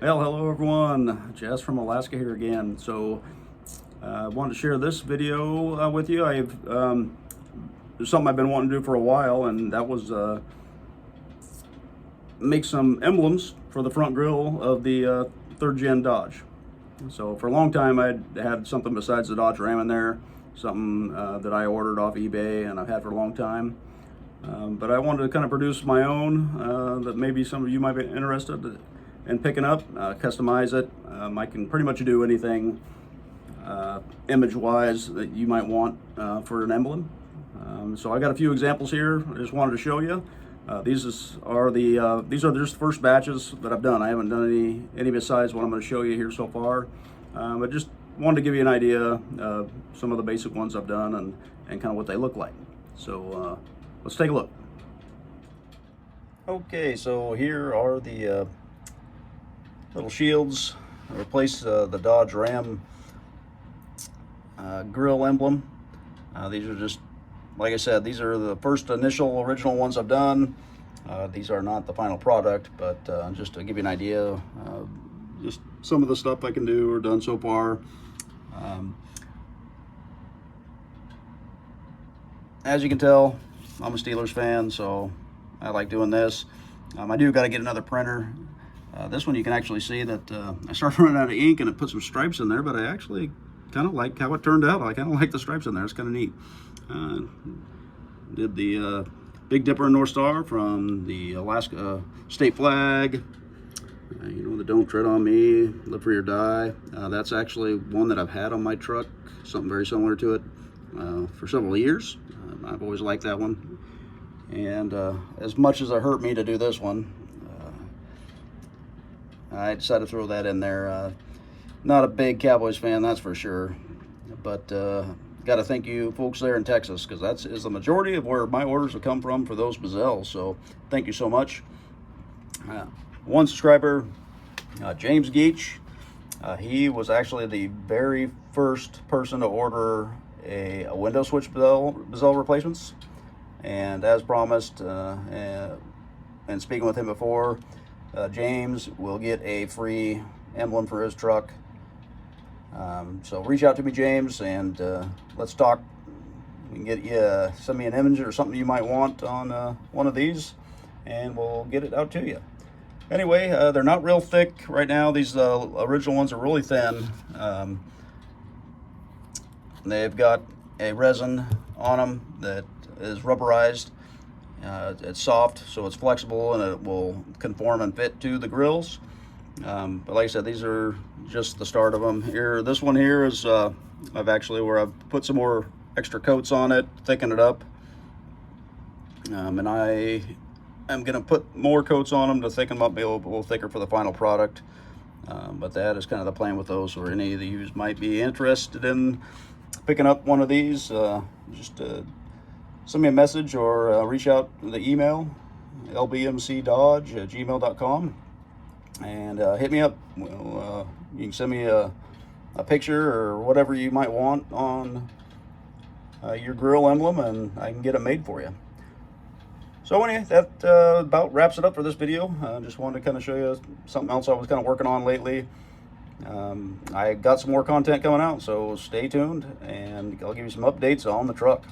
Well, hello everyone. Jess from Alaska here again. So, I wanted to share this video with you. There's something I've been wanting to do for a while, and that was make some emblems for the front grille of the third gen Dodge. So for a long time, I'd had something besides the Dodge Ram in there, something that I ordered off eBay, and I've had for a long time. But I wanted to kind of produce my own that maybe some of you might be interested in picking up, customize it. I can pretty much do anything image-wise that you might want for an emblem. So I got a few examples here. I just wanted to show you. These are just the first batches that I've done. I haven't done any besides what I'm going to show you here so far. But just wanted to give you an idea of some of the basic ones I've done and kind of what they look like. So let's take a look. Okay, so here are the little shields. I replaced the Dodge Ram grill emblem. These are just, like I said, these are the first initial original ones I've done. These are not the final product, but just to give you an idea, just some of the stuff I can do or done so far. As you can tell, I'm a Steelers fan, so I like doing this. I do got to get another printer. This one you can actually see that I started running out of ink and it put some stripes in there, but I actually kind of like how it turned out. I kind of like the stripes in there. It's kind of neat. Did the Big Dipper and North Star from the Alaska state flag. You know, the Don't Tread on Me, Live Free or Die. That's actually one that I've had on my truck, something very similar to it, for several years. I've always liked that one. And as much as it hurt me to do this one, I decided to throw that in there. Not a big Cowboys fan, that's for sure. But got to thank you folks there in Texas, because that is the majority of where my orders have come from for those Bezels. So thank you so much. One subscriber, James Geach, he was actually the very first person to order a Window Switch Bezel replacements. And as promised, and speaking with him before, James will get a free emblem for his truck. So reach out to me, James, and let's talk. We can get you, send me an image or something you might want on one of these, and we'll get it out to you. Anyway, they're not real thick right now. These original ones are really thin. They've got a resin on them that is rubberized. It's soft, so it's flexible, and it will conform and fit to the grills. But like I said, these are just the start of them. Here, this one here is where I've put some more extra coats on it, thicken it up, and I am going to put more coats on them to thicken them up, be a little thicker for the final product. But that is kind of the plan with those. Or any of you might be interested in picking up one of these, just send me a message or reach out to the email, lbmcdodge@gmail.com, and hit me up. You can send me a picture or whatever you might want on your grill emblem, and I can get it made for you. So anyway, that about wraps it up for this video. Just wanted to kind of show you something else I was kind of working on lately. I got some more content coming out, so stay tuned, and I'll give you some updates on the truck.